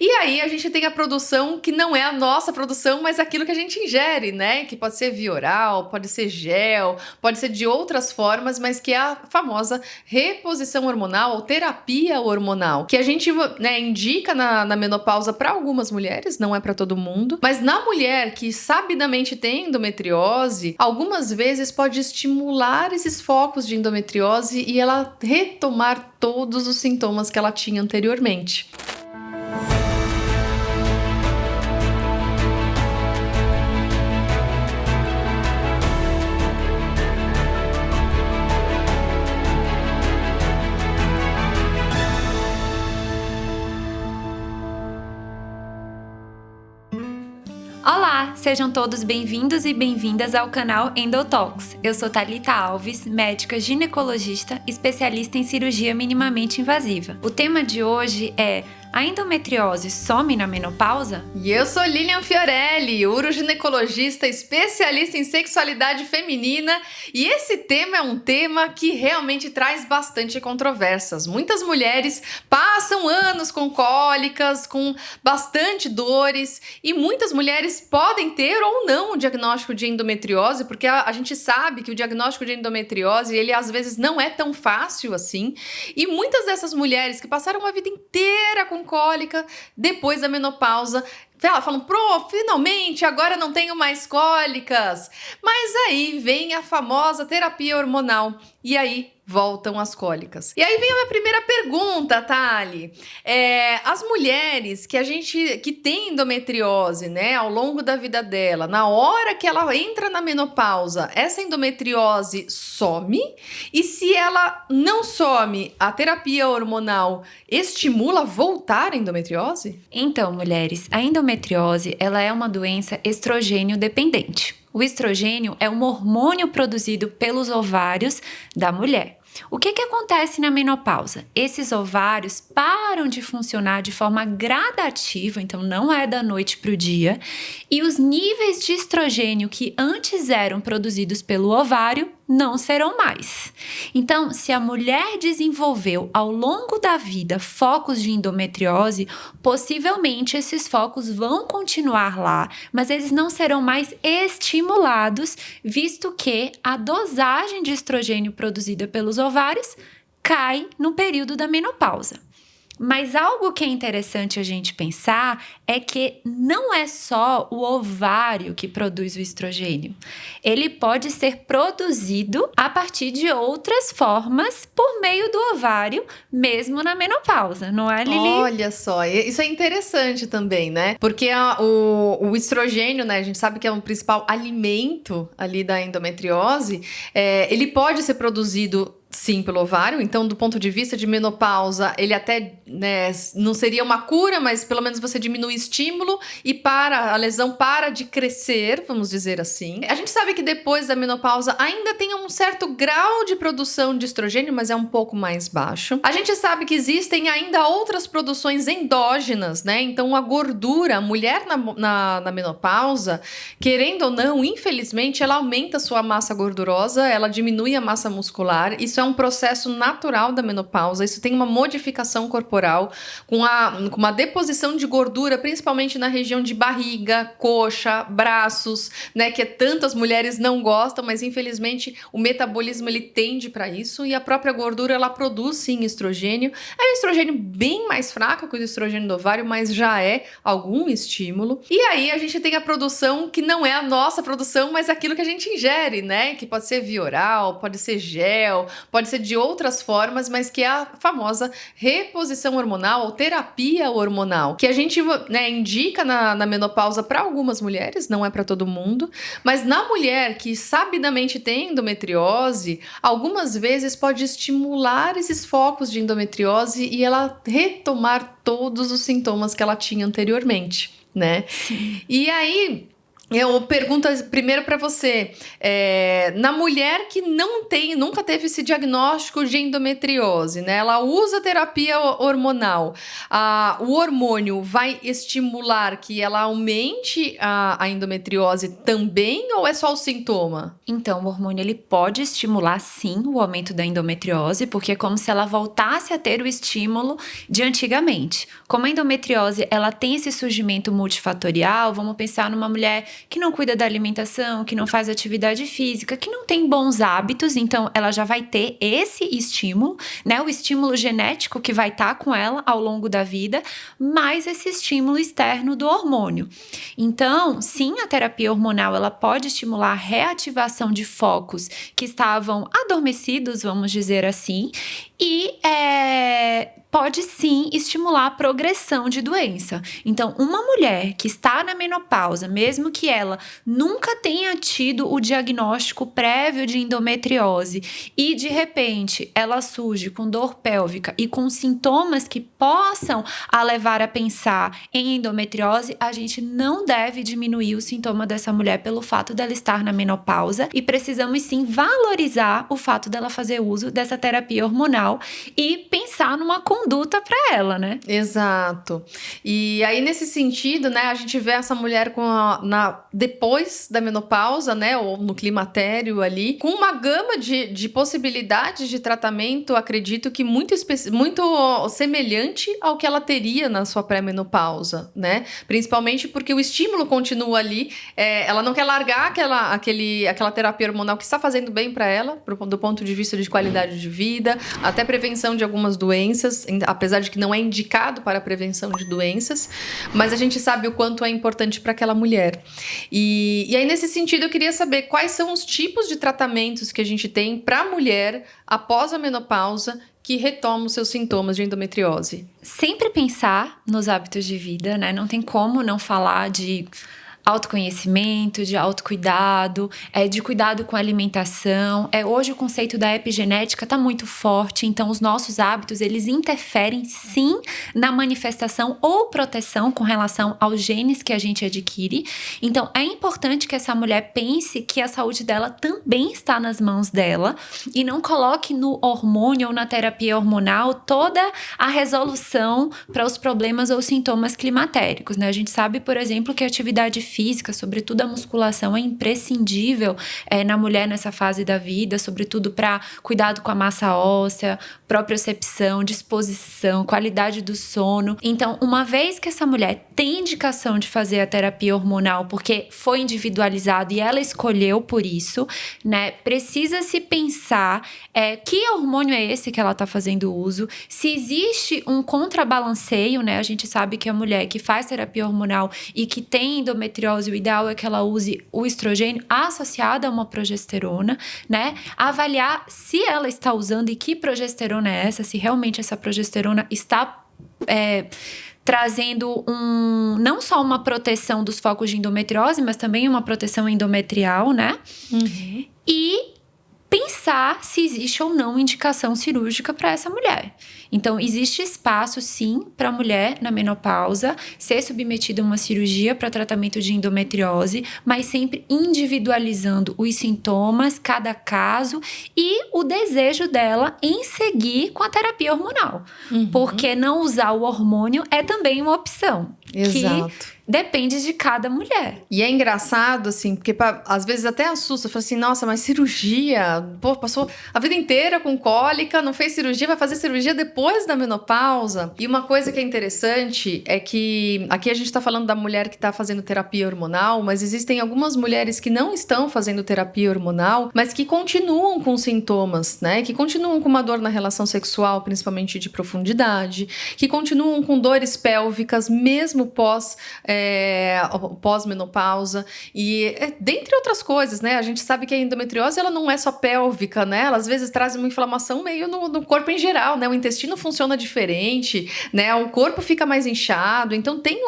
E aí a gente tem a produção que não é a nossa produção, mas aquilo que a gente ingere, né? Que pode ser via oral, pode ser gel, pode ser de outras formas, mas que é a famosa reposição hormonal ou terapia hormonal, que a gente, né, indica na menopausa para algumas mulheres, não é para todo mundo, mas na mulher que sabidamente tem endometriose, algumas vezes pode estimular esses focos de endometriose e ela retomar todos os sintomas que ela tinha anteriormente. Olá, sejam todos bem-vindos e bem-vindas ao canal Endotalks. Eu sou Thalita Alves, médica ginecologista, especialista em cirurgia minimamente invasiva. O tema de hoje é: a endometriose some na menopausa? E eu sou Lilian Fiorelli, uroginecologista, especialista em sexualidade feminina, e esse tema é um tema que realmente traz bastante controvérsias. Muitas mulheres passam anos com cólicas, com bastante dores, e muitas mulheres podem ter ou não o diagnóstico de endometriose, porque a gente sabe que o diagnóstico de endometriose, ele às vezes não é tão fácil assim, e muitas dessas mulheres que passaram a vida inteira com cólica, depois da menopausa, falam, finalmente, agora não tenho mais cólicas. Mas aí vem a famosa terapia hormonal e aí voltam as cólicas. E aí vem a minha primeira pergunta, Thali. As mulheres que têm endometriose, né, ao longo da vida dela, na hora que ela entra na menopausa, essa endometriose some? E se ela não some, a terapia hormonal estimula a voltar a endometriose? Então, mulheres, a endometriose, ela é uma doença estrogênio dependente. O estrogênio é um hormônio produzido pelos ovários da mulher. O que acontece na menopausa? Esses ovários param de funcionar de forma gradativa, então não é da noite para o dia, e os níveis de estrogênio que antes eram produzidos pelo ovário não serão mais. Então, se a mulher desenvolveu ao longo da vida focos de endometriose, possivelmente esses focos vão continuar lá, mas eles não serão mais estimulados, visto que a dosagem de estrogênio produzida pelos ovários cai no período da menopausa. Mas algo que é interessante a gente pensar é que não é só o ovário que produz o estrogênio. Ele pode ser produzido a partir de outras formas por meio do ovário, mesmo na menopausa, não é, Lili? Olha só, isso é interessante também, né? Porque o estrogênio, né, a gente sabe que é um principal alimento ali da endometriose, ele pode ser produzido sim, pelo ovário. Então, do ponto de vista de menopausa, ele até, né, não seria uma cura, mas pelo menos você diminui o estímulo e a lesão para de crescer, vamos dizer assim. A gente sabe que depois da menopausa ainda tem um certo grau de produção de estrogênio, mas é um pouco mais baixo. A gente sabe que existem ainda outras produções endógenas, né? Então, a gordura, a mulher na menopausa, querendo ou não, infelizmente, ela aumenta a sua massa gordurosa, ela diminui a massa muscular. Isso é um processo natural da menopausa, isso tem uma modificação corporal com uma deposição de gordura, principalmente na região de barriga, coxa, braços, né, que tantas mulheres não gostam, mas infelizmente o metabolismo ele tende para isso, e a própria gordura ela produz sim estrogênio. É um estrogênio bem mais fraco que o estrogênio do ovário, mas já é algum estímulo. E aí a gente tem a produção que não é a nossa produção, mas aquilo que a gente ingere, né, que pode ser via oral, pode ser gel, pode ser de outras formas, mas que é a famosa reposição hormonal ou terapia hormonal, que a gente, né, indica na menopausa para algumas mulheres, não é para todo mundo, mas na mulher que sabidamente tem endometriose, algumas vezes pode estimular esses focos de endometriose e ela retomar todos os sintomas que ela tinha anteriormente, né? Sim. E aí Eu pergunto primeiro para você, na mulher que nunca teve esse diagnóstico de endometriose, né? Ela usa terapia hormonal. O hormônio vai estimular que ela aumente a endometriose também, ou é só o sintoma? Então, o hormônio ele pode estimular sim o aumento da endometriose, porque é como se ela voltasse a ter o estímulo de antigamente. Como a endometriose ela tem esse surgimento multifatorial, vamos pensar numa mulher que não cuida da alimentação, que não faz atividade física, que não tem bons hábitos, então ela já vai ter esse estímulo, né? O estímulo genético que vai estar com ela ao longo da vida, mais esse estímulo externo do hormônio. Então, sim, a terapia hormonal ela pode estimular a reativação de focos que estavam adormecidos, vamos dizer assim, e pode sim estimular a progressão de doença. Então, uma mulher que está na menopausa, mesmo que ela nunca tenha tido o diagnóstico prévio de endometriose e de repente ela surge com dor pélvica e com sintomas que possam a levar a pensar em endometriose, a gente não deve diminuir o sintoma dessa mulher pelo fato dela estar na menopausa e precisamos sim valorizar o fato dela fazer uso dessa terapia hormonal e pensar numa conduta para ela, né? Exato. E aí, nesse sentido, né, a gente vê essa mulher depois da menopausa, né, ou no climatério ali, com uma gama de possibilidades de tratamento, acredito que muito semelhante ao que ela teria na sua pré-menopausa, né? Principalmente porque o estímulo continua ali, ela não quer largar aquela terapia hormonal que está fazendo bem para ela, do ponto de vista de qualidade de vida, até prevenção de algumas doenças, apesar de que não é indicado para a prevenção de doenças, mas a gente sabe o quanto é importante para aquela mulher. E aí, nesse sentido, eu queria saber quais são os tipos de tratamentos que a gente tem para a mulher após a menopausa que retoma os seus sintomas de endometriose. Sempre pensar nos hábitos de vida, né? Não tem como não falar de autoconhecimento, de autocuidado, de cuidado com a alimentação. Hoje o conceito da epigenética está muito forte, então os nossos hábitos, eles interferem sim na manifestação ou proteção com relação aos genes que a gente adquire. Então é importante que essa mulher pense que a saúde dela também está nas mãos dela e não coloque no hormônio ou na terapia hormonal toda a resolução para os problemas ou sintomas climatéricos, né? A gente sabe, por exemplo, que a atividade física, sobretudo a musculação, é imprescindível na mulher nessa fase da vida, sobretudo para cuidado com a massa óssea, propriocepção, disposição, qualidade do sono. Então, uma vez que essa mulher tem indicação de fazer a terapia hormonal porque foi individualizado e ela escolheu por isso, né? Precisa se pensar que hormônio é esse que ela está fazendo uso, se existe um contrabalanceio, né? A gente sabe que a mulher que faz terapia hormonal e que tem endometriose, o ideal é que ela use o estrogênio associado a uma progesterona, né? Avaliar se ela está usando e que progesterona é essa, se realmente essa progesterona está trazendo não só uma proteção dos focos de endometriose, mas também uma proteção endometrial, né? Uhum. E pensar se existe ou não indicação cirúrgica para essa mulher. Então, existe espaço, sim, para a mulher na menopausa ser submetida a uma cirurgia para tratamento de endometriose, mas sempre individualizando os sintomas, cada caso e o desejo dela em seguir com a terapia hormonal. Uhum. Porque não usar o hormônio é também uma opção. Exato. Que depende de cada mulher. E é engraçado, assim, porque às vezes até assusta. Fala assim, nossa, mas cirurgia? Pô, passou a vida inteira com cólica, não fez cirurgia, vai fazer cirurgia depois da menopausa. E uma coisa que é interessante é que aqui a gente tá falando da mulher que tá fazendo terapia hormonal, mas existem algumas mulheres que não estão fazendo terapia hormonal, mas que continuam com sintomas, né? Que continuam com uma dor na relação sexual, principalmente de profundidade, que continuam com dores pélvicas, mesmo pós-menopausa e dentre outras coisas, né? A gente sabe que a endometriose ela não é só pélvica, né? Ela às vezes traz uma inflamação meio no corpo em geral, né? O intestino intestino funciona diferente, né? O corpo fica mais inchado. Então, tem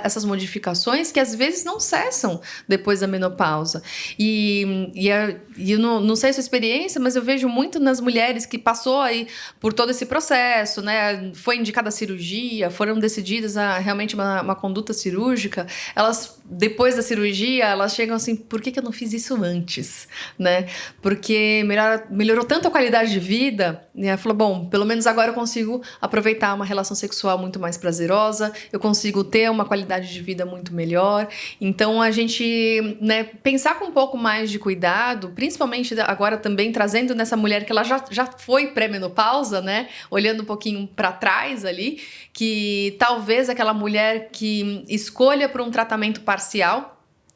essas modificações que às vezes não cessam depois da menopausa. E eu não sei a sua experiência, mas eu vejo muito nas mulheres que passou aí por todo esse processo, né? Foi indicada a cirurgia, foram decididas a realmente uma conduta cirúrgica. Elas, depois da cirurgia, elas chegam assim, por que eu não fiz isso antes, né? Porque melhorou tanto a qualidade de vida, e ela falou, bom, pelo menos agora eu consigo aproveitar uma relação sexual muito mais prazerosa, eu consigo ter uma qualidade de vida muito melhor. Então, a gente, né, pensar com um pouco mais de cuidado, principalmente agora também trazendo nessa mulher que ela já foi pré-menopausa, né? Olhando um pouquinho para trás ali, que talvez aquela mulher que escolha por um tratamento parcial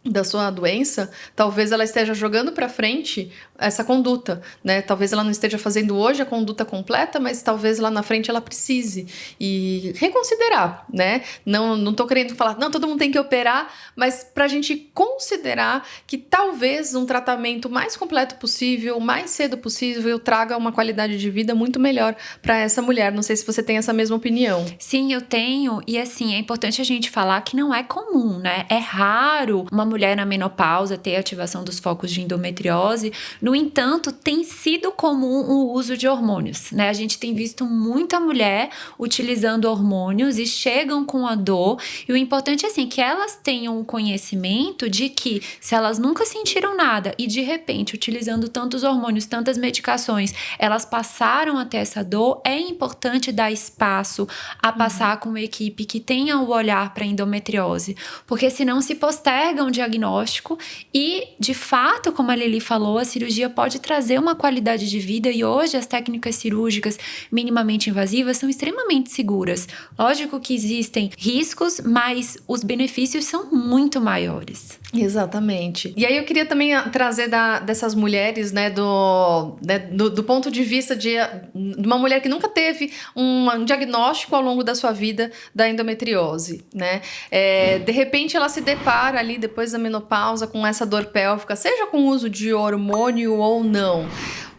da sua doença, talvez ela esteja jogando para frente essa conduta, né? Talvez ela não esteja fazendo hoje a conduta completa, mas talvez lá na frente ela precise e reconsiderar, né? Não tô querendo falar, não, todo mundo tem que operar, mas pra gente considerar que talvez um tratamento mais completo possível, o mais cedo possível, traga uma qualidade de vida muito melhor para essa mulher. Não sei se você tem essa mesma opinião. Sim, eu tenho. E assim, é importante a gente falar que não é comum, né? É raro uma mulher na menopausa ter ativação dos focos de endometriose. No entanto, tem sido comum o uso de hormônios, né? A gente tem visto muita mulher utilizando hormônios e chegam com a dor. E o importante é assim, que elas tenham um conhecimento de que se elas nunca sentiram nada e de repente, utilizando tantos hormônios, tantas medicações, elas passaram até essa dor, é importante dar espaço a passar com uma equipe que tenha o olhar para endometriose, porque senão se posterga um diagnóstico e, de fato, como a Lili falou, a cirurgia pode trazer uma qualidade de vida e hoje as técnicas cirúrgicas minimamente invasivas são extremamente seguras. Lógico que existem riscos, mas os benefícios são muito maiores. Exatamente. E aí eu queria também trazer dessas mulheres, né, do ponto de vista de uma mulher que nunca teve um diagnóstico ao longo da sua vida da endometriose, né? De repente ela se depara ali depois da menopausa com essa dor pélvica, seja com o uso de hormônio ou não.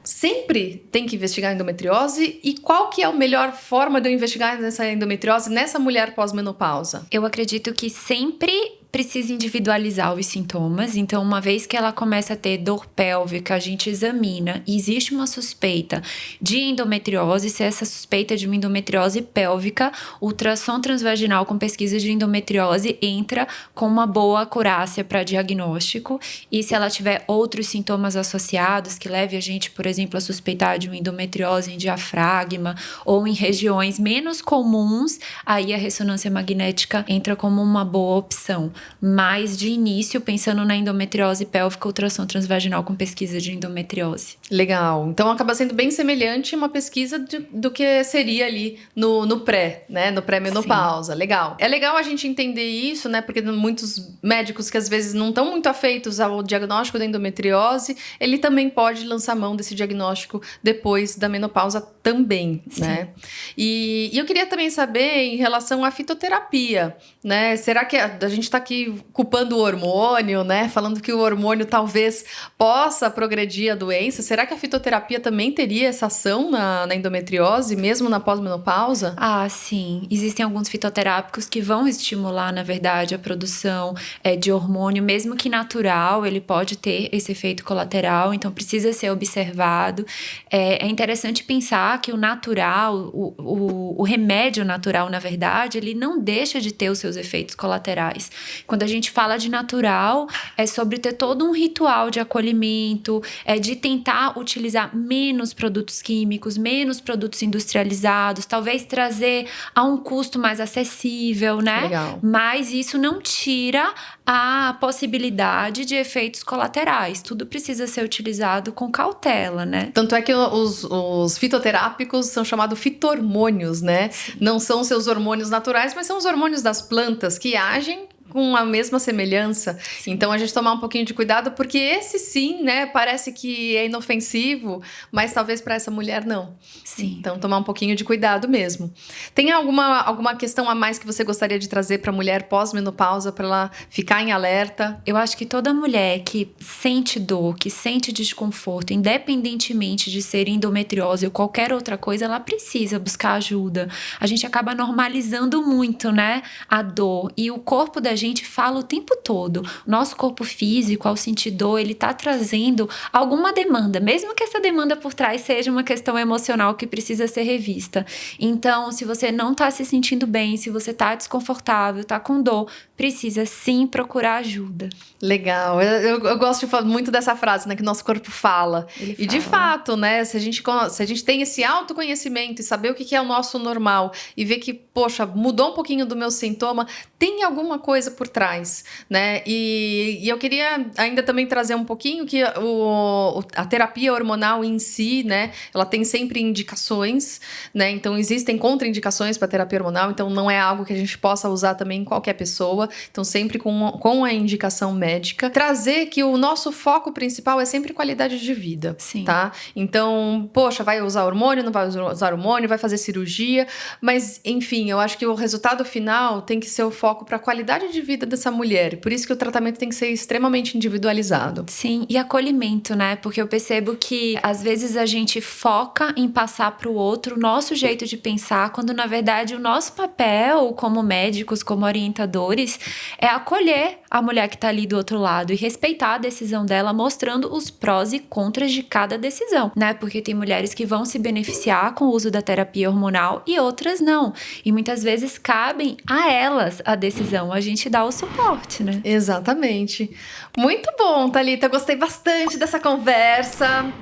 Sempre tem que investigar a endometriose e qual que é a melhor forma de eu investigar essa endometriose nessa mulher pós-menopausa? Eu acredito que sempre precisa individualizar os sintomas. Então, uma vez que ela começa a ter dor pélvica, a gente examina e existe uma suspeita de endometriose. Se essa suspeita de uma endometriose pélvica, ultrassom transvaginal com pesquisa de endometriose entra com uma boa acurácia para diagnóstico. E se ela tiver outros sintomas associados que leve a gente, por exemplo, a suspeitar de uma endometriose em diafragma ou em regiões menos comuns, aí a ressonância magnética entra como uma boa opção. Mas, de início, pensando na endometriose pélvica, ultrassom transvaginal com pesquisa de endometriose. Legal. Então, acaba sendo bem semelhante uma pesquisa do que seria ali no pré, né? No pré-menopausa. Sim. Legal. É legal a gente entender isso, né? Porque muitos médicos que, às vezes, não estão muito afeitos ao diagnóstico da endometriose, ele também pode lançar mão desse diagnóstico depois da menopausa também, sim, né? E eu queria também saber em relação à fitoterapia, né? Será que a gente está aqui culpando o hormônio, né? Falando que o hormônio talvez possa progredir a doença. Será que a fitoterapia também teria essa ação na endometriose, mesmo na pós-menopausa? Ah, sim. Existem alguns fitoterápicos que vão estimular, na verdade, a produção de hormônio, mesmo que natural, ele pode ter esse efeito colateral, então precisa ser observado. É interessante pensar que o natural, o remédio natural, na verdade, ele não deixa de ter os seus efeitos colaterais. Quando a gente fala de natural, é sobre ter todo um ritual de acolhimento, de tentar utilizar menos produtos químicos, menos produtos industrializados, talvez trazer a um custo mais acessível, né? Legal. Mas isso não tira a possibilidade de efeitos colaterais. Tudo precisa ser utilizado com cautela, né? Tanto é que os fitoterápicos são chamados fitormônios, né? Não são seus hormônios naturais, mas são os hormônios das plantas que agem com a mesma semelhança. Sim. Então, a gente tomar um pouquinho de cuidado, porque esse sim, né, parece que é inofensivo, mas talvez para essa mulher não. Sim. Então, tomar um pouquinho de cuidado mesmo. Tem alguma questão a mais que você gostaria de trazer para a mulher pós-menopausa, para ela ficar em alerta? Eu acho que toda mulher que sente dor, que sente desconforto, independentemente de ser endometriose ou qualquer outra coisa, ela precisa buscar ajuda. A gente acaba normalizando muito, né, a dor, e o corpo da gente fala o tempo todo. O nosso corpo físico, ao sentir dor, ele tá trazendo alguma demanda, mesmo que essa demanda por trás seja uma questão emocional que precisa ser revista. Então, se você não tá se sentindo bem, se você tá desconfortável, tá com dor, precisa sim procurar ajuda. Legal, eu gosto muito dessa frase, né, que nosso corpo fala. E de fato, né, se a gente tem esse autoconhecimento e saber o que é o nosso normal e ver que, poxa, mudou um pouquinho do meu sintoma, tem alguma coisa por trás, né? E eu queria ainda também trazer um pouquinho que a terapia hormonal em si, né, ela tem sempre indicações, né? Então existem contraindicações para terapia hormonal, então não é algo que a gente possa usar também em qualquer pessoa, então sempre com a indicação médica. Trazer que o nosso foco principal é sempre qualidade de vida. Sim. Tá? Então, poxa, vai usar hormônio, não vai usar hormônio, vai fazer cirurgia, mas enfim, eu acho que o resultado final tem que ser o foco para a qualidade de vida dessa mulher. Por isso que o tratamento tem que ser extremamente individualizado. Sim, e acolhimento, né? Porque eu percebo que às vezes a gente foca em passar para o outro o nosso jeito de pensar, quando na verdade o nosso papel como médicos, como orientadores, é acolher a mulher que está ali do outro lado e respeitar a decisão dela, mostrando os prós e contras de cada decisão, né? Porque tem mulheres que vão se beneficiar com o uso da terapia hormonal e outras não. E muitas vezes cabem a elas a decisão, a gente dá o suporte, né? Exatamente. Muito bom, Thalita. Gostei bastante dessa conversa.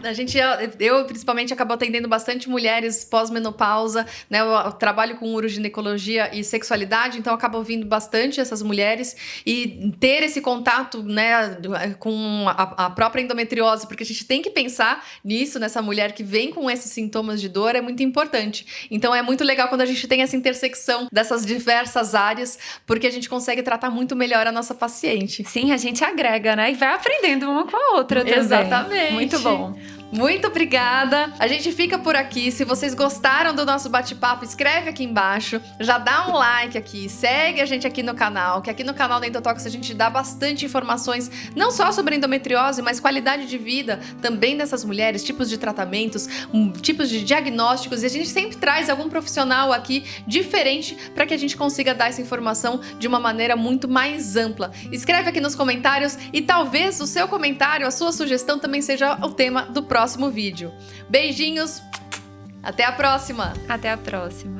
Eu principalmente acabo atendendo bastante mulheres pós-menopausa, né? Eu trabalho com uroginecologia e sexualidade, então eu acabo ouvindo bastante essas mulheres e ter esse contato, né, com a própria endometriose, porque a gente tem que pensar nisso, nessa mulher que vem com esses sintomas de dor, é muito importante. Então é muito legal quando a gente tem essa intersecção dessas diversas áreas, porque a gente consegue tratar muito melhor a nossa paciente. Sim, a gente agrega, né? E vai aprendendo uma com a outra também. Exatamente. Muito bom. Muito obrigada. A gente fica por aqui. Se vocês gostaram do nosso bate-papo, escreve aqui embaixo. Já dá um like aqui. Segue a gente aqui no canal, que aqui no canal da Endotox a gente dá bastante informações, não só sobre endometriose, mas qualidade de vida também dessas mulheres, tipos de tratamentos, tipos de diagnósticos. E a gente sempre traz algum profissional aqui diferente para que a gente consiga dar essa informação de uma maneira muito mais ampla. Escreve aqui nos comentários e talvez o seu comentário, a sua sugestão também seja o tema do próximo vídeo. Beijinhos, até a próxima! Até a próxima!